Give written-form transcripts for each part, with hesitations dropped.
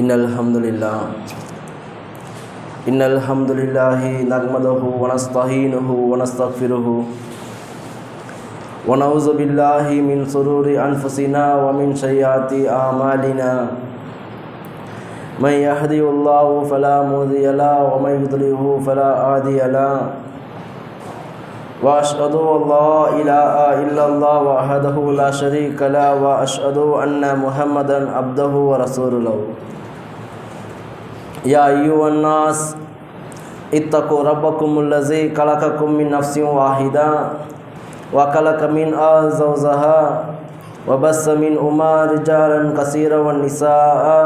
innal hamdulillahi nahmaduhu wa nasta'inuhu wa nastaghfiruhu wa na'udzu billahi min shururi anfusina wa min sayyiati a'malina man yahdihillahu fala mudilla lahu wa man yudlilhu fala hadiya lahu wa ashhadu an la ilaha illallah wahdahu la sharika lahu wa ashhadu anna muhammadan abduhu wa rasuluhu या अय्युहन्नास इत्तक़ू रब्बकुमुल्लज़ी खलक़कुम मिन नफ्सिन वाहिदा व खलक़ मिनहा ज़ौजहा व बस्स मिनहुमा रिजालन कसीरन व निसाअ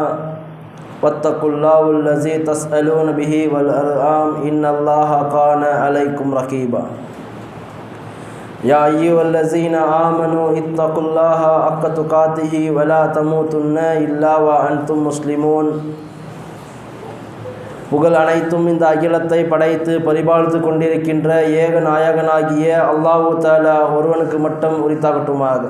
वत्तक़ुल्लाहल्लज़ी तस्अलून बिही वल अर्हाम इन्नल्लाहा कान अलैकुम रक़ीबा या अय्युहल्लज़ीना आमनू इत्तक़ुल्लाहा हक़्क़ तुक़ातिही व ला तमूतुन्ना इल्ला व अंतुम मुस्लिमून புகழ் அனைத்தும் இந்த அகிலத்தை படைத்து பரிபாலித்து கொண்டிருக்கின்ற ஏக நாயகனாகிய அல்லாஹ் தஆலா ஒருவனுக்கு மட்டும் உரித்தாகட்டுமாக.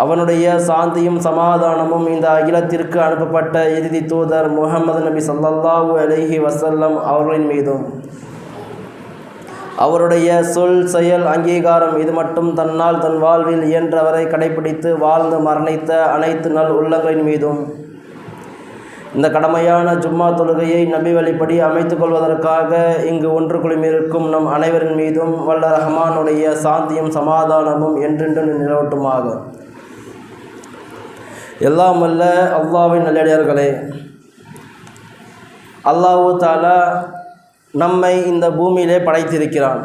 அவனுடைய சாந்தியும் சமாதானமும் இந்த அகிலத்திற்கு அனுப்பப்பட்ட இறுதி தூதர் முஹம்மது நபி ஸல்லல்லாஹு அலைஹி வஸல்லம் அவர்களின் மீதும் அவருடைய சொல் செயல் அங்கீகாரம் இது மட்டும் தன்னால் தன் வாழ்வில் இயன்றவரை கடைபிடித்து வாழ்ந்து மரணித்த அனைத்து நல் உள்ளங்களின் மீதும் இந்த கடமையான ஜும்மா தொழுகையை நபி வழிப்படி அமைத்துக் கொள்வதற்காக இங்கு ஒன்று குழுமிருக்கும் நம் அனைவரின் மீதும் வல்ல ரஹ்மானுடைய சாந்தியும் சமாதானமும் என்றென்று நிலவட்டுமாக. எல்லாம் வல்ல அல்லாஹ்வின் நல்லடியார்களே, அல்லாஹ் தஆலா நம்மை இந்த பூமியிலே படைத்திருக்கிறான்.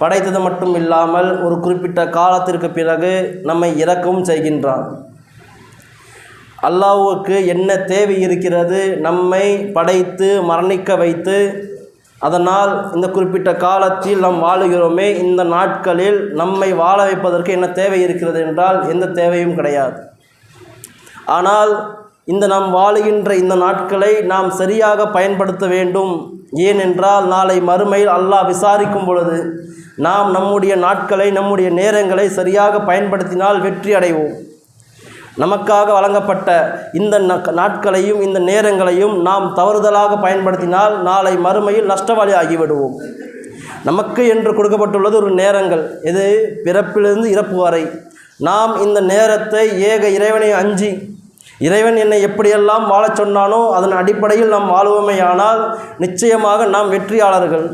படைத்தது மட்டும் இல்லாமல் ஒரு குறிப்பிட்ட காலத்திற்கு பிறகு நம்மை இறக்கவும் செய்கின்றான். அல்லாஹ்வுக்கு என்ன தேவை இருக்கிறது? நம்மை படைத்து மரணிக்க வைத்து அதனால் இந்த குறிப்பிட்ட காலத்தில் நாம் வாழுகிறோமே, இந்த நாட்களில் நம்மை வாழ வைப்பதற்கு என்ன தேவை இருக்கிறது என்றால் எந்த தேவையும் கிடையாது. ஆனால் இந்த நாம் வாழுகின்ற இந்த நாட்களை நாம் சரியாக பயன்படுத்த வேண்டும். ஏனென்றால் நாளை மறுமையில் அல்லாஹ் விசாரிக்கும் பொழுது நாம் நம்முடைய நாட்களை நம்முடைய நேரங்களை சரியாக பயன்படுத்தினால் வெற்றி அடைவோம். நமக்காக வழங்கப்பட்ட இந்த நாட்களையும் இந்த நேரங்களையும் நாம் தவறுதலாக பயன்படுத்தினால் நாளை மறுமையில் நஷ்டவாளி ஆகிவிடுவோம். நமக்கு என்று கொடுக்கப்பட்டுள்ளது ஒரு நேரங்கள், இது பிறப்பிலிருந்து இறப்பு வரை. நாம் இந்த நேரத்தை ஏக இறைவனை அஞ்சி இறைவன் என்னை எப்படியெல்லாம் வாழச் சொன்னானோ அதன் அடிப்படையில் நாம் வாழ்வோமேயானால் நிச்சயமாக நாம் வெற்றியாளர்கள்.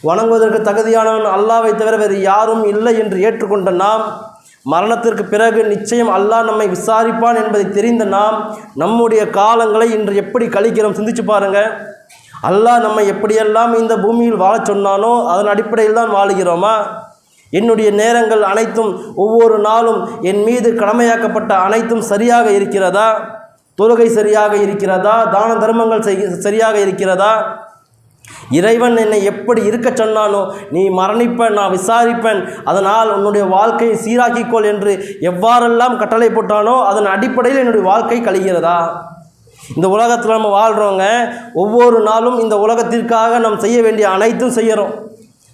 வணங்குவதற்கு தகுதியானவன் அல்லாஹ்வை தவிர வேறு யாரும் இல்லை என்று ஏற்றுக்கொண்ட நாம் மரணத்திற்கு பிறகு நிச்சயம் அல்லாஹ் நம்மை விசாரிப்பான் என்பதை தெரிந்த நாம் நம்முடைய காலங்களை இன்று எப்படி கழிக்கிறோம் சிந்திச்சு பாருங்கள். அல்லாஹ் நம்மை எப்படியெல்லாம் இந்த பூமியில் வாழச் சொன்னானோ அதன் அடிப்படையில் தான் வாழுகிறோமா? என்னுடைய நேரங்கள் அனைத்தும் ஒவ்வொரு நாளும் என் மீது கடமையாக்கப்பட்ட அனைத்தும் சரியாக இருக்கிறதா? தொழுகை சரியாக இருக்கிறதா? தான தர்மங்கள் சரியாக இருக்கிறதா? இறைவன் என்னை எப்படி இருக்க சொன்னானோ, நீ மரணிப்பேன், நான் விசாரிப்பேன், அதனால் உன்னுடைய வாழ்க்கையை சீராக்கிக்கொள் என்று எவ்வாறெல்லாம் கட்டளை போட்டானோ அதன் அடிப்படையில் என்னுடைய வாழ்க்கை கழிகிறதா? இந்த உலகத்தில் நம்ம வாழ்கிறோங்க. ஒவ்வொரு நாளும் இந்த உலகத்திற்காக நாம் செய்ய வேண்டிய அனைத்தும் செய்கிறோம்.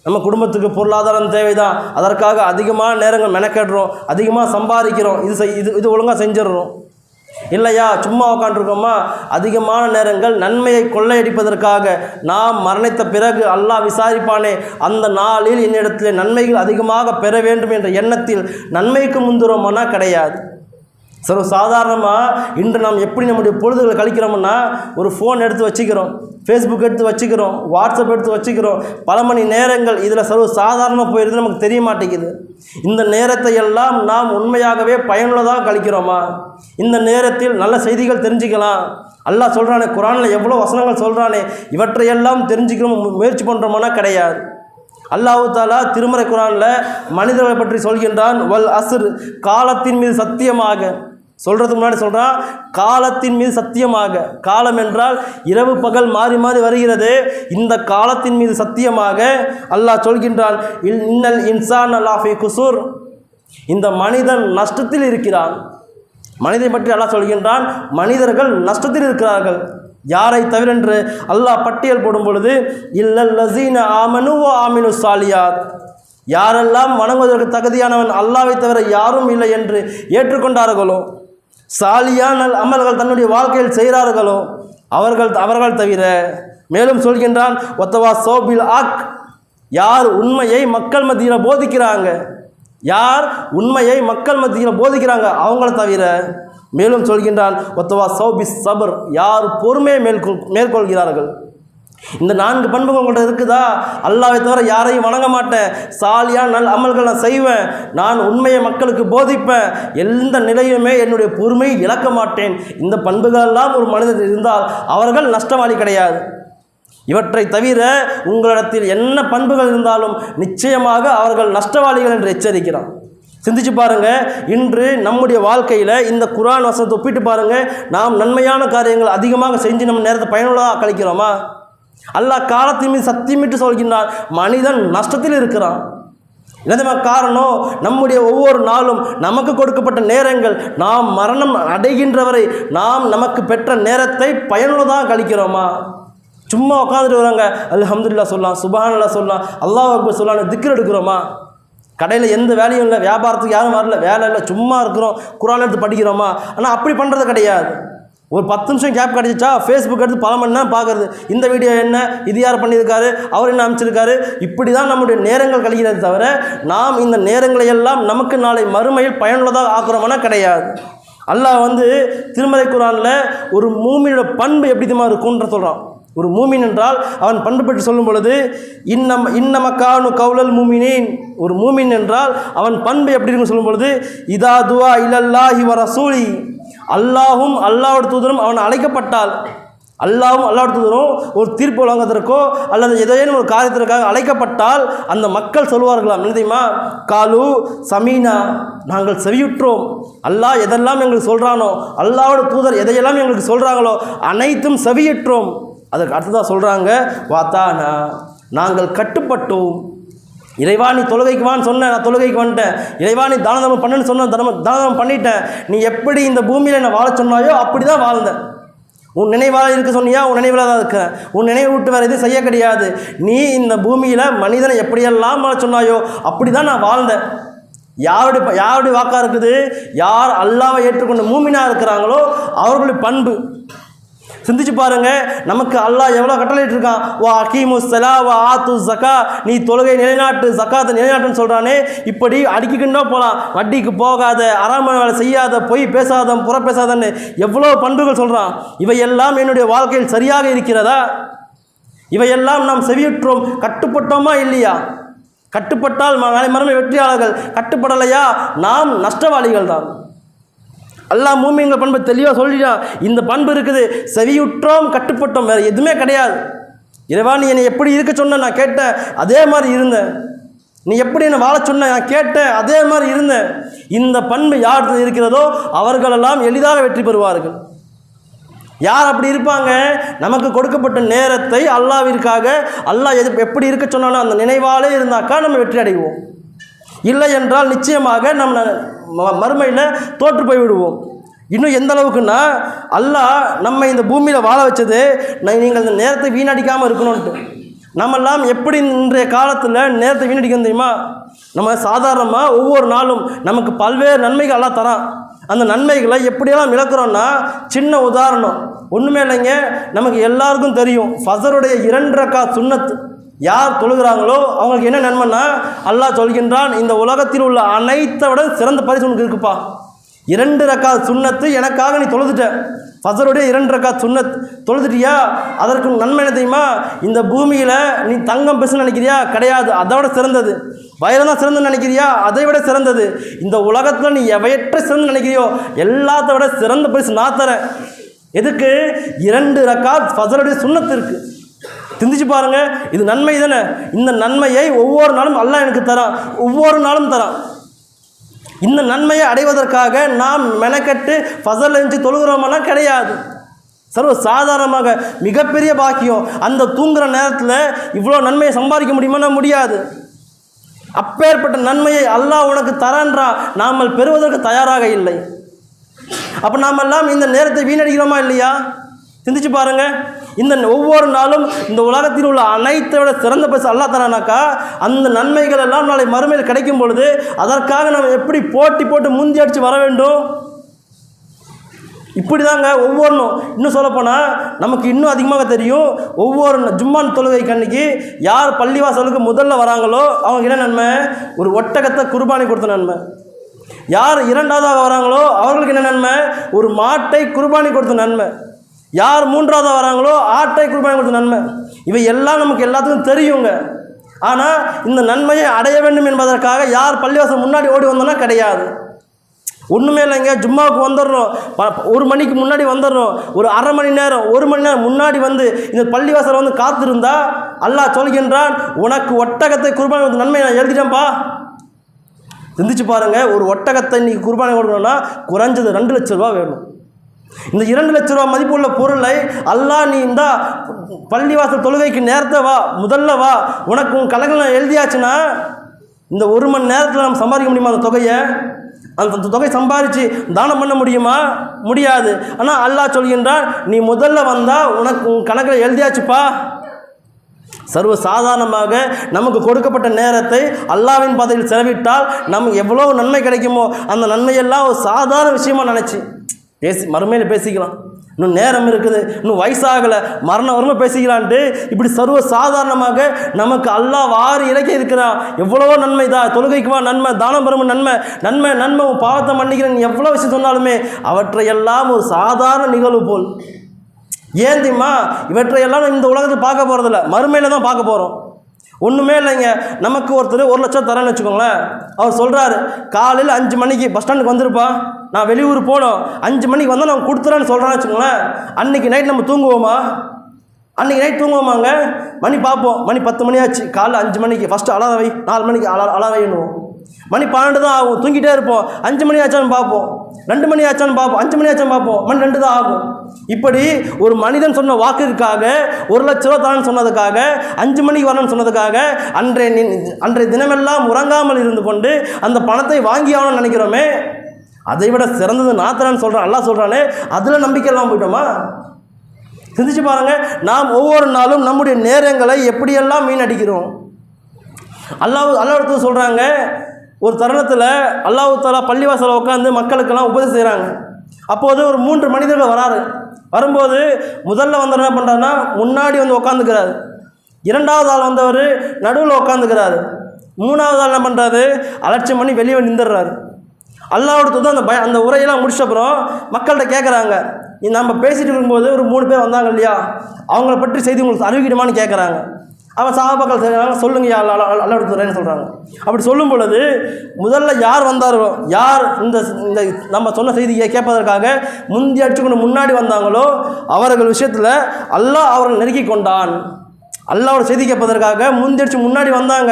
நம்ம குடும்பத்துக்கு பொருளாதாரம் தேவைதான், அதற்காக அதிகமான நேரங்கள் மெனக்கெடுறோம், அதிகமாக சம்பாதிக்கிறோம், இது ஒழுங்காக செஞ்சிடறோம். இல்லையா, சும்மா உட்காந்துருக்கோமா? அதிகமான நேரங்கள் நன்மையை கொள்ளையடிப்பதற்காக நாம் மரணித்த பிறகு அல்லாஹ் விசாரிப்பானே, அந்த நாளில் என்னிடத்தில் நன்மைகள் அதிகமாக பெற வேண்டும் என்ற எண்ணத்தில் நன்மைக்கு முந்துறோம்னா கிடையாது. சர்வ சாதாரணமாக இன்று நாம் எப்படி நம்முடைய பொழுதுகளை கழிக்கிறோம்னா, ஒரு ஃபோன் எடுத்து வச்சுக்கிறோம், ஃபேஸ்புக் எடுத்து வச்சுக்கிறோம், வாட்ஸ்அப் எடுத்து வச்சுக்கிறோம், பல மணி நேரங்கள் இதில் சர்வ சாதாரணமாக போயிடுது, நமக்கு தெரிய மாட்டேங்குது. இந்த நேரத்தை எல்லாம் நாம் உண்மையாகவே பயனுள்ளதாக கழிக்கிறோமா? இந்த நேரத்தில் நல்ல செய்திகள் தெரிஞ்சுக்கலாம். அல்லாஹ் சொல்கிறானே, குர்ஆனில் எவ்வளோ வசனங்கள் சொல்கிறானே, இவற்றையெல்லாம் தெரிஞ்சுக்கணும் முயற்சி பண்ணுறோமானா கிடையாது. அல்லாஹ் தஆலா திருமறை குர்ஆனில் மனிதர்களை பற்றி சொல்கின்றான், வல் அஸ்ர், காலத்தின் மீது சத்தியமாக. சொல்கிறதுக்கு முன்னாடி சொல்கிறான், காலத்தின் மீது சத்தியமாக. காலம் என்றால் இரவு பகல் மாறி மாறி வருகிறது. இந்த காலத்தின் மீது சத்தியமாக அல்லாஹ் சொல்கின்றான், இன்னல் இன்சான லஃபீ குஸூர், இந்த மனிதன் நஷ்டத்தில் இருக்கிறான். மனிதனை பற்றி அல்லாஹ் சொல்கின்றான், மனிதர்கள் நஷ்டத்தில் இருக்கிறார்கள். யாரை தவிர என்று அல்லாஹ் பட்டியல் போடும் பொழுது, இல்லல்லஸீன ஆமனு வ ஆமினு ஸாலியாத், யாரெல்லாம் வணங்குவதற்கு தகுதியானவன் அல்லாஹ்வை தவிர யாரும் இல்லை என்று ஏற்றுக்கொண்டார்களோ, சாலியான அமல்கள் தன்னுடைய வாழ்க்கையில் செய்கிறார்களோ அவர்கள் தவிர. மேலும் சொல்கின்றான், ஒத்தவா சோபில் ஆக், யார் உண்மையை மக்கள் மத்தியில் போதிக்கிறாங்க, யார் உண்மையை மக்கள் மத்தியில் போதிக்கிறாங்க அவங்கள தவிர. மேலும் சொல்கின்றான், ஒத்தவா சௌபி சபர், யார் பொறுமையை மேற்கொள்கிறார்கள். இந்த 4 பண்புகள் உங்கள்கிட்ட இருக்குதா? அல்லாஹ்வை தவிர யாரையும் வணங்க மாட்டேன், சாலியான நல்ல அமல்கள் நான் செய்வேன், நான் உண்மையை மக்களுக்கு போதிப்பேன், எந்த நிலையுமே என்னுடைய பொறுமையை இழக்க மாட்டேன். இந்த பண்புகளெல்லாம் ஒரு மனிதர் இருந்தால் அவர்கள் நஷ்டவாளி கிடையாது. இவற்றை தவிர உங்களிடத்தில் என்ன பண்புகள் இருந்தாலும் நிச்சயமாக அவர்கள் நஷ்டவாளிகள் என்று எச்சரிக்கிறான். சிந்திச்சு பாருங்க, இன்று நம்முடைய வாழ்க்கையில் இந்த குர்ஆன் வசனத்தை ஒப்பிட்டு பாருங்க, நாம் நன்மையான காரியங்கள் அதிகமாக செஞ்சு நம்ம நேரத்தை பயனுள்ளதாக கழிக்கிறோமா? அல்லாஹ் காலத்தின் மீது சத்தியமிட்டு சொல்கின்றான், மனிதன் நஷ்டத்தில் இருக்கிறான். என்னதுமா காரணம்? நம்முடைய ஒவ்வொரு நாளும் நமக்கு கொடுக்கப்பட்ட நேரங்கள், நாம் மரணம் அடைகின்றவரை நாம் நமக்கு பெற்ற நேரத்தை பயனுள்ளதாக கழிக்கிறோமா? சும்மா உட்காந்துட்டு வராங்க, அல்ஹம்துலில்லாஹ் சொல்லலாம், சுப்ஹானல்லாஹ் சொல்லலாம், அல்லாஹ் அக்பர் சொல்லலாம், திக்ர் எடுக்கிறோமா? கடையில் எந்த வேலையும் இல்லை, வியாபாரத்துக்கு யாரும் வரல, வேலை இல்லை, சும்மா இருக்கிறோம், குர்ஆன் எடுத்து படிக்கிறோமா? ஆனால் அப்படி பண்ணுறது கிடையாது. ஒரு 10 நிமிஷம் கேப் கிடச்சிச்சா ஃபேஸ்புக் எடுத்து பல மணி நேரம் பார்க்குறது, இந்த வீடியோ என்ன, இது யார் பண்ணியிருக்காரு, அவர் என்ன அமைச்சிருக்காரு, இப்படி தான் நம்முடைய நேரங்கள் கழிக்கிறது தவிர நாம் இந்த நேரங்களை எல்லாம் நமக்கு நாளை மறுமையில் பயனுள்ளதாக ஆக்குறோம்னா கிடையாது. அல்லாஹ் திருமறை குர்ஆனில் ஒரு மூமினோட பண்பு எப்படி தான் இருக்குன்ற சொல்கிறான். ஒரு மூமின் என்றால் அவன் பண்பு பற்றி சொல்லும் பொழுது, இன்னமக்கானு கவுலல் மூமினின், ஒரு மூமின் என்றால் அவன் பண்பு எப்படி இருக்குன்னு சொல்லும் பொழுது, இதா துவா இலல்லாஹி வ ரசூலி, அல்லாஹும் அல்லாஹ்வுடைய தூதரும் அவன் அழைக்கப்பட்டால், அல்லாஹ்வும் அல்லாஹ்வுடைய தூதரும் ஒரு தீர்ப்பு வழங்குவதற்கோ அல்லது ஏதேனும் ஒரு காரியத்திற்காக அழைக்கப்பட்டால் அந்த மக்கள் சொல்வார்களாம், என்ன தெரியுமா? காலு சமீனா, நாங்கள் செவியுற்றோம், அல்லாஹ் எதெல்லாம் எங்களுக்கு சொல்கிறானோ, அல்லாஹ்வுடைய தூதர் எதையெல்லாம் எங்களுக்கு சொல்கிறாங்களோ அனைத்தும் செவியுற்றோம். அதுக்கு அடுத்ததாக சொல்கிறாங்க, வாத்தானா, நாங்கள் கட்டுப்பட்டோம். இறைவா நீ தொழுகைக்கு வான்னு சொன்ன, நான் தொழுகைக்கு வந்துட்டேன். இறைவா நீ தானதம் பண்ணுன்னு சொன்ன, தானதம் பண்ணிட்டேன். நீ எப்படி இந்த பூமியில் என்னை வாழ சொன்னாயோ அப்படி தான் வாழ்ந்தேன். உன் நினைவாக இருக்க சொன்னியா, உன் நினைவில் தான் இருக்கிறேன். உன் நினைவு விட்டு வேறு எதுவும் செய்ய கிடையாது. நீ இந்த பூமியில் மனிதனை எப்படியெல்லாம் வாழ சொன்னாயோ அப்படி தான் நான் வாழ்ந்தேன். யாருடைய வாக்காக இருக்குது? யார் அல்லாஹ்வை ஏற்றுக்கொண்டு மூமினாக இருக்கிறாங்களோ அவர்களுடைய பண்பு. சிந்திச்சு பாருங்க, நமக்கு அல்லாஹ் எவ்வளோ கட்டளையிட்டு இருக்கான். வா அகீமு ஸலா வா ஆத்து ஸகா, நீ தொழுகை நிலைநாட்டு, ஸகாத்தை நிலைநாட்டுன்னு சொல்கிறானே. இப்படி அடிக்கிக்கிண்டோ போகலாம், வட்டிக்கு போகாத, அறாமான வேலை செய்யாத, பொய் பேசாத, புற பேசாதன்னு எவ்வளோ பண்புகள் சொல்கிறான். இவையெல்லாம் என்னுடைய வாழ்க்கையில் சரியாக இருக்கிறதா? இவையெல்லாம் நாம் செவியுற்றோம், கட்டுப்பட்டோமா இல்லையா? கட்டுப்பட்டால் நாளை மறுமை வெற்றியாளர்கள், கட்டுப்படலையா நாம் நஷ்டவாளிகள் தான். அல்லாஹ் மூமின்கள் பண்பு தெளிவாக சொல்லிட்டான். இந்த பண்பு இருக்குது, செவியுற்றோம், கட்டுப்பட்டோம், வேறு எதுவுமே கிடையாது. இறைவா நீ என்னை எப்படி இருக்க சொன்ன, நான் கேட்டேன், அதே மாதிரி இருந்தேன். நீ எப்படி என்னை வாழ சொன்ன, நான் கேட்டேன், அதே மாதிரி இருந்தேன். இந்த பண்பு யார் இருக்கிறதோ அவர்களெல்லாம் எளிதாக வெற்றி பெறுவார்கள். யார் அப்படி இருப்பாங்க? நமக்கு கொடுக்கப்பட்ட நேரத்தை அல்லாஹ்விற்காக, அல்லாஹ் எப்படி இருக்க சொன்னாலும் அந்த நினைவாலே இருந்தாக்கா நம்ம வெற்றி அடைவோம். இல்லை என்றால் நிச்சயமாக நம்ம மறுமையில் தோற்று போய் விடுவோம். இன்னும் எந்த அளவுக்குன்னா, அல்லாஹ் நம்ம இந்த பூமியில் வாழ வச்சது நீங்கள் இந்த நேரத்தை வீணடிக்காமல் இருக்கணும்ன்ட்டு. நம்மெல்லாம் எப்படி இன்றைய காலத்தில் நேரத்தை வீணடிக்கணும் தெரியுமா? நம்ம சாதாரணமாக ஒவ்வொரு நாளும் நமக்கு பல்வேறு நன்மைகள் எல்லாம் தரான். அந்த நன்மைகளை எப்படியெல்லாம் இழக்கிறோன்னா, சின்ன உதாரணம் ஒன்றுமே இல்லைங்க. நமக்கு எல்லாருக்கும் தெரியும், ஃபஜருடைய 2 ரக்காத் சுன்னத்து யார் தொழுகிறாங்களோ அவங்களுக்கு என்ன நன்மைன்னா, அல்லாஹ் சொல்கின்றான், இந்த உலகத்தில் உள்ள அனைத்தை விட சிறந்த பரிசு உனக்கு இருக்குப்பா. 2 ரக்காத் சுன்னத்து எனக்காக நீ தொழுதுட்ட, ஃபஜருடைய 2 ரக்காத் சுன்னத் தொழுதுட்டியா, அதற்கு நன்மை என்ன தெரியுமா? இந்த பூமியில் நீ தங்கம் பெருசு நினைக்கிறியா? கிடையாது, அதை விட சிறந்தது. வயிறு தான் சிறந்து நினைக்கிறியா? அதை விட சிறந்தது. இந்த உலகத்தில் நீ எவையற்ற சிறந்து நினைக்கிறியோ எல்லாத்த விட சிறந்த பரிசு நான் தரேன். எதுக்கு? 2 ரக்காத் ஃபஜருடைய சுன்னத்து இருக்குது. சிந்திச்சு பாருங்க, இது நன்மை தானே. இந்த நன்மையை ஒவ்வொரு நாளும் அல்லாஹ் எனக்கு தரான், ஒவ்வொரு நாளும் தரான். இந்த நன்மையை அடைவதற்காக நாம் மெனக்கட்டு ஃபஜர்ல எழுந்து தொழுகிறோமெல்லாம் கிடையாது. சர்வ சாதாரணமாக மிகப்பெரிய பாக்கியம். அந்த தூங்குகிற நேரத்தில் இவ்வளோ நன்மையை சம்பாதிக்க முடியுமானா முடியாது. அப்பேற்பட்ட நன்மையை அல்லாஹ் உனக்கு தரான்றான், நாம் பெறுவதற்கு தயாராக இல்லை. அப்போ நாம் எல்லாம் இந்த நேரத்தை வீணடிக்கிறோமா இல்லையா? சிந்திச்சு பாருங்க. இந்த ஒவ்வொரு நாளும் இந்த உலகத்தில் உள்ள அனைத்தை விட சிறந்த பரிசு அல்லாஹ் தரானாக்கா, அந்த நன்மைகள் எல்லாம் நாளை மறுமையில் கிடைக்கும் பொழுது அதற்காக நம்ம எப்படி போட்டி போட்டு முந்தி அடித்து வர வேண்டும்? இப்படி தாங்க ஒவ்வொன்றும். இன்னும் சொல்லப்போனால் நமக்கு இன்னும் அதிகமாக தெரியும், ஒவ்வொரு ஜும்மான் தொழுகைக்கு அன்னைக்கு யார் பள்ளிவாசலுக்கு முதல்ல வராங்களோ அவங்க என்ன நன்மை? ஒரு ஒட்டகத்தை குர்பானி கொடுத்த நன்மை. யார் இரண்டாவதாக வராங்களோ அவர்களுக்கு என்ன நன்மை? ஒரு மாட்டை குர்பானி கொடுத்த நன்மை. யார் மூன்றாவதாக வராங்களோ ஆட்டை குர்பானி கொடுத்த நன்மை. இவை எல்லாம் நமக்கு எல்லாத்துக்கும் தெரியுங்க. ஆனால் இந்த நன்மையை அடைய வேண்டும் என்பதற்காக யார் பள்ளிவாசல் முன்னாடி ஓடி வந்தோன்னா கிடையாது. ஒன்றுமே இல்லைங்க. ஜும்மாவுக்கு வந்துடணும், 1 மணிக்கு முன்னாடி வந்துடணும். ஒரு அரை மணி நேரம் 1 மணி நேரம் முன்னாடி வந்து இந்த பள்ளிவாசலை வந்து காத்திருந்தா அல்லாஹ் சொல்கின்றான், உனக்கு ஒட்டகத்தை குர்பானி கொடுத்த நன்மை நான் எழுதிட்டேன்ப்பா. சிந்திச்சு பாருங்கள், ஒரு ஒட்டகத்தை இன்றைக்கி குர்பானி கொடுக்கணும்னா குறைஞ்சது 2 லட்ச ரூபா வேணும். இந்த 2 லட்ச ரூபா மதிப்புள்ள பொருளை அல்லாஹ் நீ இந்த பள்ளிவாசல் தொழுகைக்கு நேரத்தை வா, முதல்ல வா, உனக்கு உன் கலங்களை எழுதியாச்சுன்னா இந்த 1 மணி நேரத்தில் நம்ம சம்பாதிக்க முடியுமா? அந்த தொகையை அந்த தொகை சம்பாதிச்சு தானம் பண்ண முடியுமா? முடியாது. ஆனால் அல்லாஹ் சொல்கின்றான், நீ முதல்ல வந்தால் உனக்கு உன் கணக்கில் எழுதியாச்சுப்பா. சர்வ சாதாரணமாக நமக்கு கொடுக்கப்பட்ட நேரத்தை அல்லாஹ்வின் பாதையில் செலவிட்டால் நமக்கு எவ்வளோ நன்மை கிடைக்குமோ அந்த நன்மையெல்லாம் ஒரு சாதாரண விஷயமாக நினச்சி மறுமையில் பேசிக்கலாம். இன்னும் நேரம் இருக்குது, இன்னும் வயசாகலை, மரணம் வருமா பேசிக்கலான்ட்டு இப்படி சர்வ சாதாரணமாக நமக்கு அல்லாஹ் வாரி இலக்கி இருக்கிறான். எவ்வளவோ நன்மை தான், தொழுகைக்குவா நன்மை, தானம் பெறும் நன்மை, நன்மை நன்மை, உன் பாவத்தை மன்னிக்கிறேன் எவ்வளோ விஷயம் சொன்னாலுமே அவற்றையெல்லாம் ஒரு சாதாரண நிகழ்வு போல். ஏன் தெரியுமா? இவற்றையெல்லாம் இந்த உலகத்தில் பார்க்க போகிறதில்ல, மறுமையில் தான் பார்க்க போகிறோம். ஒன்றுமே இல்லைங்க. நமக்கு ஒருத்தர் 1 லட்சம் தரேன்னு வச்சுக்கோங்களேன். அவர் சொல்கிறாரு, காலையில் 5 மணிக்கு பஸ் ஸ்டாண்டுக்கு வந்துருப்பா, நான் வெளியூர் போகணும், 5 மணிக்கு வந்தால் நான் கொடுத்துறேன்னு சொல்கிறேன்னு வச்சுக்கோங்களேன். அன்றைக்கி நைட் நம்ம தூங்குவோமா? அன்றைக்கி நைட் தூங்குவோமாங்க? மணி பார்ப்போம், மணி 10 மணி ஆச்சு, காலைல 5 மணிக்கு ஃபஸ்ட்டு அலாரம் வை, 4 மணிக்கு அலாரம் வைன்னுவோம். மணி 12 தான் ஆகும், தூங்கிட்டே இருப்போம். 5 மணி ஆச்சான்னு பார்ப்போம், 2 மணி ஆச்சான்னு பார்ப்போம், 5 மணி ஆச்சான்னு பார்ப்போம், மணி 2 தான் ஆகும். இப்படி ஒரு மனிதன் சொன்ன வாக்குக்காக 1 லட்ச ரூபா தானு சொன்னதுக்காக 5 மணிக்கு வரணும்னு சொன்னதுக்காக அன்றைய தினமெல்லாம் உறங்காமல் இருந்து கொண்டு அந்த பணத்தை வாங்கி ஆகணும்னு நினைக்கிறோமே, அதை விட சிறந்தது நான் தரேன்னு சொல்கிறேன் அல்லாஹ் சொல்கிறானே, அதில் நம்பிக்கை இல்லாமல் போயிட்டோமா? சிந்திச்சு பாருங்கள். நாம் ஒவ்வொரு நாளும் நம்முடைய நேரங்களை எப்படியெல்லாம் வீணடிக்கிறோம். அல்லாஹ் சொல்கிறாங்க, ஒரு தருணத்தில் அல்லாஹ் தஆலா பள்ளிவாசலில் உட்காந்து மக்களுக்கெல்லாம் உபதேசம் செய்கிறாங்க. அப்போது ஒரு 3 மனிதர்கள் வராரு. வரும்போது முதல்ல வந்தவர் என்ன பண்ணுறாருன்னா முன்னாடி வந்து உட்காந்துக்கிறாரு. 2வது ஆள் வந்தவர் நடுவில் உட்காந்துக்கிறாரு. 3வது ஆள் என்ன பண்ணுறாரு? அலட்சியம் பண்ணி வெளியே நின்றுடுறாரு. அல்லாஹ்வோட தூதர் அந்த உரையெல்லாம் முடிச்சப்புறம் மக்கள்கிட்ட கேட்குறாங்க, நம்ம பேசிகிட்டு இருக்கும்போது ஒரு 3 பேர் வந்தாங்க இல்லையா, அவங்கள பற்றி செய்தி உங்களுக்கு அறிவிக்கணுமான்னு கேட்குறாங்க. அவன் சஹாபாக்கள் செய்கிறாங்க, சொல்லுங்க யா அல்லாஹ்வோட தூதர்னு சொல்கிறாங்க. அப்படி சொல்லும் பொழுது முதல்ல யார் வந்தார்களோ, யார் இந்த நம்ம சொன்ன செய்தியை கேட்பதற்காக முந்தி அடிச்சுக்கொண்டு முன்னாடி வந்தாங்களோ அவர்கள் விஷயத்தில் அல்லாஹ் அவர்கள் நெருக்கி கொண்டான். அல்லாஹ்வோட செய்தி கேட்பதற்காக முந்தி அடிச்சு முன்னாடி வந்தாங்க,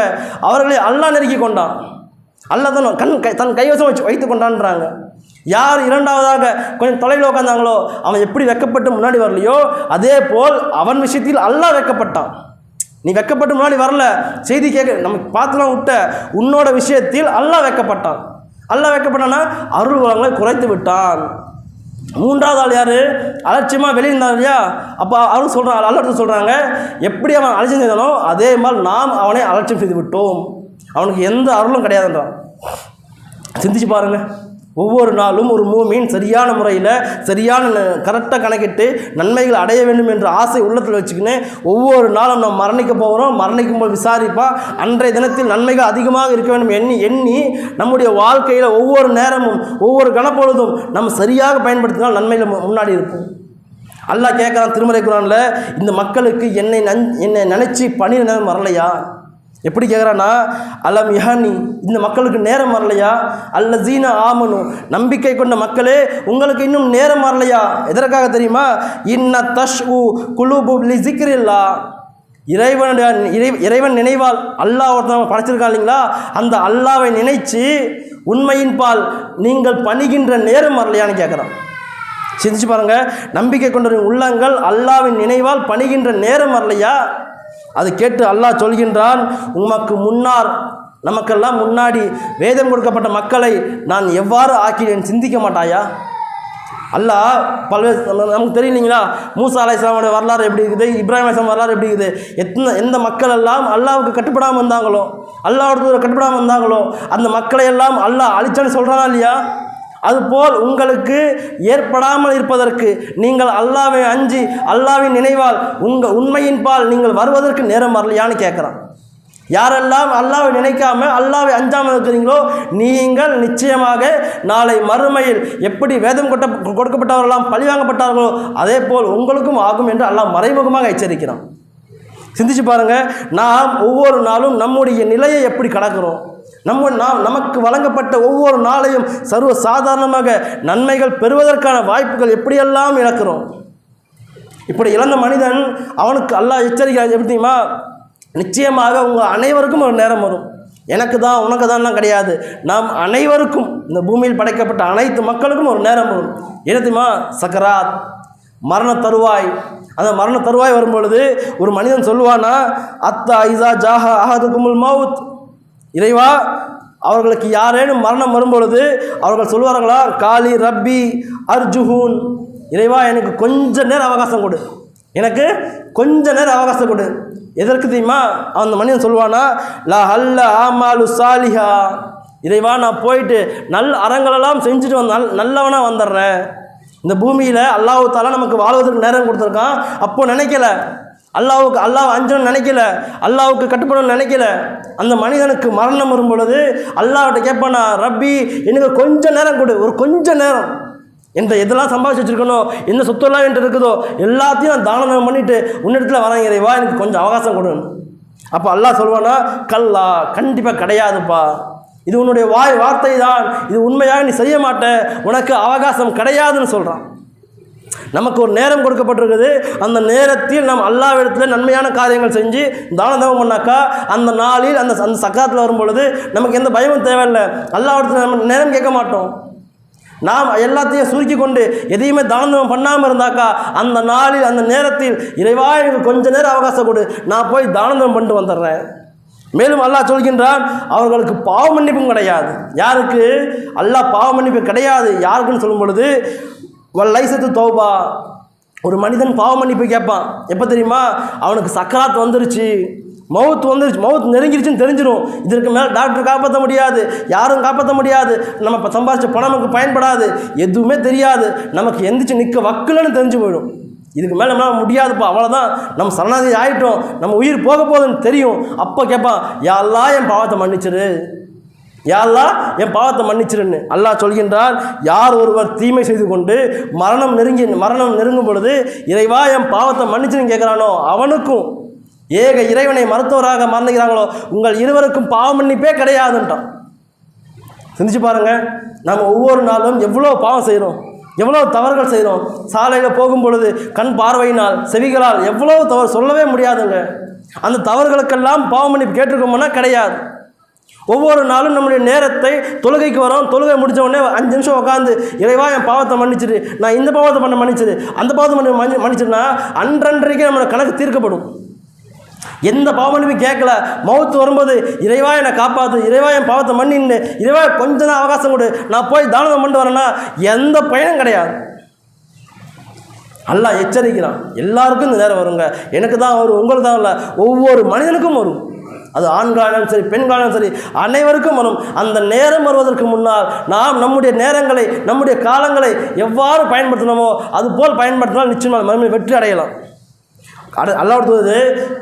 அவர்களை அல்லாஹ் நெருக்கி கொண்டான். அல்லாஹ் தான் தன் கைவசம் வைத்து கொண்டான்றாங்க. யார் 2வதாக கொஞ்சம் தொலைவில் உட்காந்தாங்களோ அவன் எப்படி வெக்கப்பட்டு முன்னாடி வரலையோ அதே போல் அவன் விஷயத்தில் அல்லாஹ் வெக்கப்பட்டான். நீ வெக்கப்பட்டு முன்னாடி வரல, செய்தி கேட்க நமக்கு பார்த்துலாம் விட்ட, உன்னோட விஷயத்தில் அல்லாஹ் வெக்கப்பட்டான். அல்லாஹ் வெக்கப்பட்டான்னா அருள் வளங்களை குறைத்து விட்டான். 3வது ஆள் யார்? அலட்சியமாக வெளியிருந்தான் இல்லையா, அப்போ அருள் சொல்கிறான், அல்லாஹ் சொல்கிறாங்க, எப்படி அவன் அலட்சியம் செய்தானோ அதே மாதிரி நாம் அவனை அலட்சியம் செய்து விட்டோம், அவனுக்கு எந்த அருளும் கிடையாதுன்றான். சிந்திச்சு பாருங்கள். ஒவ்வொரு நாளும் ஒரு மூமின் சரியான முறையில் சரியான கரெக்டாக கணக்கிட்டு நன்மைகள் அடைய வேண்டும் என்ற ஆசை உள்ளத்தில் வச்சுக்கின்னு ஒவ்வொரு நாளும் நம்ம மரணிக்க போகிறோம், மரணிக்கும் போது விசாரிப்பா அன்றைய தினத்தில் நன்மைகள் அதிகமாக இருக்க வேண்டும் எண்ணி நம்முடைய வாழ்க்கையில் ஒவ்வொரு நேரமும் ஒவ்வொரு கணப்பொழுதும் நம்ம சரியாக பயன்படுத்தினால் நன்மையில் முன்னாடி இருப்போம். அல்லாஹ் கேட்குறான் திருமறை குர்ஆனில், இந்த மக்களுக்கு என்னை நினச்சி பணி நேரம் வரலையா? எப்படி கேட்குறான்னா, அலம் யஹனி, இந்த மக்களுக்கு நேரம் வரலையா? அல்லஸீன ஆமனு, நம்பிக்கை கொண்ட மக்களே உங்களுக்கு இன்னும் நேரம் வரலையா? எதற்காக தெரியுமா? இன்ன தஷ்உ குலூபு லிஸிக்ரில்லா, இறைவன் நினைவால் அல்லாஹ் ஒருத்தவங்க படைச்சிருக்கான் இல்லைங்களா, அந்த அல்லாஹ்வை நினைச்சு உண்மையின் பால் நீங்கள் பணிகின்ற நேரம் வரலையான்னு கேட்குறான். சிந்திச்சு பாருங்கள். நம்பிக்கை கொண்ட உள்ளங்கள் அல்லாஹ்வின் நினைவால் பணிகின்ற நேரம் வரலையா? அது கேட்டு அல்லாஹ் சொல்கின்றான், உமக்கு முன்னார் நமக்கெல்லாம் முன்னாடி வேதம் கொடுக்கப்பட்ட மக்களை நான் எவ்வாறு ஆக்கினேன் சிந்திக்க மாட்டாயா? அல்லாஹ் பல்வேறு நமக்கு தெரியலீங்களா, மூசா அலைஹிஸ்ஸலாமோட வரலாறு எப்படி இருக்குது, இப்ராஹிம் அலைஹிஸ்ஸலாம் வரலாறு எப்படி இருக்குது, எந்த மக்கள் எல்லாம் அல்லாஹ்வுக்கு கட்டுப்படாமல் வந்தாங்களோ, அல்லாஹ்வோட கட்டுப்படாமல் வந்தாங்களோ அந்த மக்களை எல்லாம் அல்லாஹ் அழிச்சான்னு சொல்கிறானா இல்லையா? அதுபோல் உங்களுக்கு ஏற்படாமல் இருப்பதற்கு நீங்கள் அல்லாஹ்வை அஞ்சி அல்லாஹ்வின் நினைவால் உண்மையின் பால் நீங்கள் வருவதற்கு நேரம் வரலையான்னு கேட்குறான். யாரெல்லாம் அல்லாஹ்வை நினைக்காம அல்லாஹ்வை அஞ்சாமல் இருக்கிறீங்களோ நீங்கள் நிச்சயமாக நாளை மறுமையில் எப்படி வேதம் கொடுக்கப்பட்டவர்களெல்லாம் பழிவாங்கப்பட்டார்களோ அதே போல் உங்களுக்கும் ஆகும் என்று அல்லாஹ் மறைமுகமாக எச்சரிக்கிறான். சிந்திச்சு பாருங்கள், நாம் ஒவ்வொரு நாளும் நம்முடைய நிலையை எப்படி கடக்கிறோம், நமக்கு வழங்கப்பட்ட ஒவ்வொரு நாளையும் சர்வ சாதாரணமாக நன்மைகள் பெறுவதற்கான வாய்ப்புகள் எப்படியெல்லாம் இழக்கிறோம். இப்படி இழந்த மனிதன் அவனுக்கு அல்லாஹ் எச்சரிக்கிறான். எப்படி தெரியுமா? நிச்சயமாக உங்கள் அனைவருக்கும் ஒரு நேரம் வரும். எனக்கு தான் உனக்கு தான்லாம் கிடையாது, நாம் அனைவருக்கும் இந்த பூமியில் படைக்கப்பட்ட அனைத்து மக்களுக்கும் ஒரு நேரம் வரும். என்ன தெரியுமா? சக்கராத், மரண தருவாய். அந்த மரண தருவாய் வரும்பொழுது ஒரு மனிதன் சொல்லுவானா, அத்தா ஐசா ஜாஹா அஹதுகுமுல் மவுத், இறைவா அவர்களுக்கு யாரேனும் மரணம் வரும்பொழுது அவர்கள் சொல்வார்களா, காலி ரப்பி அர்ஜுஹூன், இறைவா எனக்கு கொஞ்ச நேரம் அவகாசம் கொடு, எனக்கு கொஞ்ச நேரம் அவகாசம் கொடு. எதற்கு தெரியுமா? அந்த மனிதன் சொல்வானா, லா ஹல்ல ஆமாலு சாலிஹா, இறைவா நான் போயிட்டு அறங்களெல்லாம் செஞ்சுட்டு நல்லவனாக வந்துடுறேன். இந்த பூமியில் அல்லாஹ் தாலா நமக்கு வாழ்வதற்கு நேரம் கொடுத்துருக்கான். அப்போ நினைக்கல, அல்லாஹ் அஞ்சணும்னு நினைக்கல, அல்லாஹ்வுக்கு கட்டுப்படணும்னு நினைக்கல. அந்த மனிதனுக்கு மரணம் வரும் பொழுது அல்லாஹ்கிட்ட கேட்பானா, ரப்பி எனக்கு கொஞ்சம் நேரம் கொடு, ஒரு கொஞ்சம் நேரம், எதெல்லாம் சம்பாதிச்சு வச்சுருக்கணும், எந்த சொத்தெல்லாம் என்கிட்ட இருக்குதோ எல்லாத்தையும் நான் தானம் பண்ணிவிட்டு உன்னிடத்தில் வரேன் இறைவா, எனக்கு கொஞ்சம் அவகாசம் கொடுன்னு. அப்போ அல்லாஹ் சொல்வானா, கல்லா கண்டிப்பாக கிடையாதுப்பா, இது உன்னுடைய வார்த்தை தான், இது உண்மையாக நீ செய்ய மாட்ட, உனக்கு அவகாசம் கிடையாதுன்னு சொல்கிறான். நமக்கு ஒரு நேரம் கொடுக்கப்பட்டிருக்குது. அந்த நேரத்தில் நாம் அல்லாஹ்விடத்தில் நன்மையான காரியங்கள் செஞ்சு தானம் பண்ணாக்கா அந்த நாளில் அந்த சக்கராத்தில் வரும் பொழுது நமக்கு எந்த பயமும் தேவையில்லை. அல்லாஹ்விடத்தில் நம்ம நேரம் கேட்க மாட்டோம். நாம் எல்லாத்தையும் சுருக்கி கொண்டு எதையுமே தானம் பண்ணாமல் இருந்தாக்கா அந்த நாளில் அந்த நேரத்தில் இறைவா எனக்கு கொஞ்சம் நேரம் அவகாசம் கொடு, நான் போய் தானம் பண்ணிட்டு வந்துடுறேன். மேலும் அல்லாஹ் சொல்கின்றான், அவர்களுக்கு பாவ மன்னிப்பும் கிடையாது. யாருக்கு? அல்லாஹ் பாவ மன்னிப்பு கிடையாது யாருக்குன்னு சொல்லும் பொழுது வல்லைசத்து தௌபா, ஒரு மனிதன் பாவ மன்னிப்பு கேட்பான். எப்போ தெரியுமா? அவனுக்கு சக்கராத் வந்துருச்சு, மவுத் நெருங்கிருச்சுன்னு தெரிஞ்சிடும். இதற்கு மேலே டாக்டர் காப்பாற்ற முடியாது, யாரும் காப்பாற்ற முடியாது, நம்ம சம்பாதிச்ச பணம் நமக்கு பயன்படாது, எதுவுமே தெரியாது, நமக்கு எந்திரிச்சு நிற்க வக்கலன்னு தெரிஞ்சு போயிடும். இதுக்கு மேலே நம்மளால் முடியாதுப்பா, அவ்வளோதான், நம்ம சரணாகதி ஆகிட்டோம், நம்ம உயிர் போக போகுதுன்னு தெரியும். அப்போ கேட்பான், யா அல்லாஹ் என் பாவத்தை மன்னிச்சிரு, யா அல்லாஹ் என் பாவத்தை மன்னிச்சிருன்னு. அல்லாஹ் சொல்கின்றான், யார் ஒருவர் தீமை செய்து கொண்டு மரணம் நெருங்கும் பொழுது இறைவா என் பாவத்தை மன்னிச்சுன்னு கேட்குறானோ அவனுக்கும் ஏக இறைவனை மருத்துவராக மறந்துகிறாங்களோ உங்கள் இருவருக்கும் பாவ மன்னிப்பே கிடையாதுன்றான். சிந்திச்சு பாருங்கள், நம்ம ஒவ்வொரு நாளும் எவ்வளோ பாவம் செய்கிறோம், எவ்வளோ தவறுகள் செய்கிறோம். சாலையில் போகும் பொழுது கண் பார்வையினால் செவிகளால் எவ்வளோ தவறு சொல்லவே முடியாதுங்க. அந்த தவறுகளுக்கெல்லாம் பாவ மன்னிப்பு கேட்டிருக்கோம்னா கிடையாது. ஒவ்வொரு நாளும் நம்முடைய நேரத்தை தொழுகைக்கு வரோம், தொழுகை முடித்த உடனே 5 நிமிஷம் உட்காந்து இறைவா என் பாவத்தை மன்னிச்சிரு, நான் இந்த பாவத்தை பண்ண மன்னிச்சிரு, அந்த பாவத்தை மன்னிச்சிருனா அன்றன்றைக்கே நம்மளோட கணக்கு தீர்க்கப்படும். எந்த பாவ மன்னிப்பு கேட்கல, மவுத்து வரும்போது இறைவா என்னை காப்பாற்று, இறைவா என் பாவத்தை மன்னின்னு, இறைவா கொஞ்ச நாள் அவகாசம் கொடு, நான் போய் தானம் பண்ணிட்டு வரேன்னா எந்த பயனும் கிடையாது. அல்லாஹ் எச்சரிக்கிறான். எல்லாருக்கும் இந்த நேரம் வருங்க, எனக்கு தான் வரும், உங்களுக்கு தான் இல்லை, ஒவ்வொரு மனிதனுக்கும் வரும். அது ஆண்காலும் சரி பெண்காலும் சரி அனைவருக்கும் வரும். அந்த நேரம் வருவதற்கு முன்னால் நாம் நம்முடைய நேரங்களை நம்முடைய காலங்களை எவ்வாறு பயன்படுத்தணுமோ அதுபோல் பயன்படுத்தினால் நிச்சயமாக மறுமையில் வெற்றி அடையலாம். அல்லாஹ்வுடைய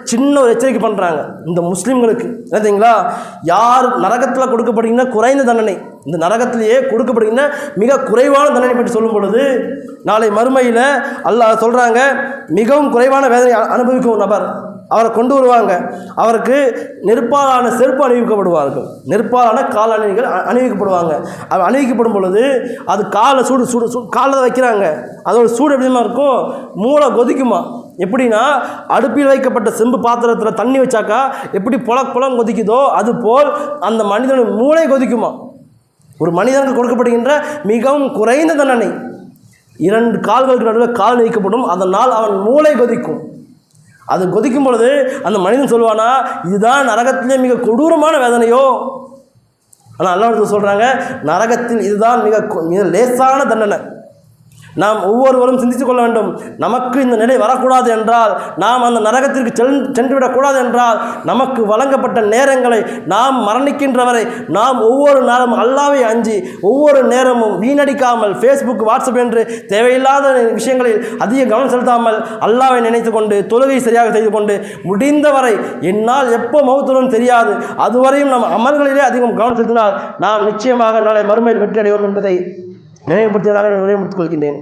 சின்ன ஒரு எச்சரிக்கை பண்ணுறாங்க இந்த முஸ்லீம்களுக்கு. என்னதுங்களா, யார் நரகத்தில் கொடுக்கப்படுகின்ற குறைந்த தண்டனை, இந்த நரகத்திலேயே கொடுக்கப்படுகின்ற மிக குறைவான தண்டனை பற்றி சொல்லும் பொழுது நாளை மறுமையில் அல்லாஹ் சொல்கிறாங்க, மிகவும் குறைவான வேதனை அனுபவிக்கும் நபர் அவரை கொண்டு வருவாங்க. அவருக்கு நெருப்பாலான செருப்பு அணிவிக்கப்படுவார்கள், நெருப்பாலான கால் அணிவிக்கப்படுவாங்க. அது அணிவிக்கப்படும் பொழுது அது காலை காலில் வைக்கிறாங்க, அதோட சூடு எப்படிமா இருக்கும், மூளை கொதிக்குமா. எப்படின்னா அடுப்பில் வைக்கப்பட்ட செம்பு பாத்திரத்தில் தண்ணி வச்சாக்கா எப்படி புலம் கொதிக்குதோ அதுபோல் அந்த மனிதனின் மூளை கொதிக்குமா. ஒரு மனிதனுக்கு கொடுக்கப்படுகின்ற மிகவும் குறைந்த தண்டனை 2 கால்களுக்கு நடுவில் கால் நீக்கப்படும், அதனால் அவன் மூளை கொதிக்கும். அது கொதிக்கும் பொழுது அந்த மனிதன் சொல்வானா, இதுதான் நரகத்திலே மிக கொடூரமான வேதனையோ. ஆனால் அல்லாஹ் சொல்கிறாங்க, நரகத்தில் இதுதான் மிக லேசான தண்டனை. நாம் ஒவ்வொருவரும் சிந்தித்துக் கொள்ள வேண்டும். நமக்கு இந்த நிலை வரக்கூடாது என்றால், நாம் அந்த நரகத்திற்கு சென்றுவிடக்கூடாது என்றால், நமக்கு வழங்கப்பட்ட நேரங்களை நாம் மரணிக்கின்ற வரை நாம் ஒவ்வொரு நாளும் அல்லாஹ்வை அஞ்சி ஒவ்வொரு நேரமும் வீணடிக்காமல் ஃபேஸ்புக், வாட்ஸ்அப் என்று தேவையில்லாத விஷயங்களில் அதிக கவனம் செலுத்தாமல் அல்லாஹ்வை நினைத்து கொண்டு தொழுகை சரியாக செய்து கொண்டு முடிந்தவரை என்னால் எப்போ மௌத்துடன் தெரியாது அதுவரையும் நாம் அமல்களிலே அதிகம் கவனம் செலுத்தினால் நாம் நிச்சயமாக நாளை மறுமையில் வெற்றி அடைவோம் என்பதை நினைவுபடுத்தியதாக நினைவுபடுத்திக் கொள்கின்றேன்.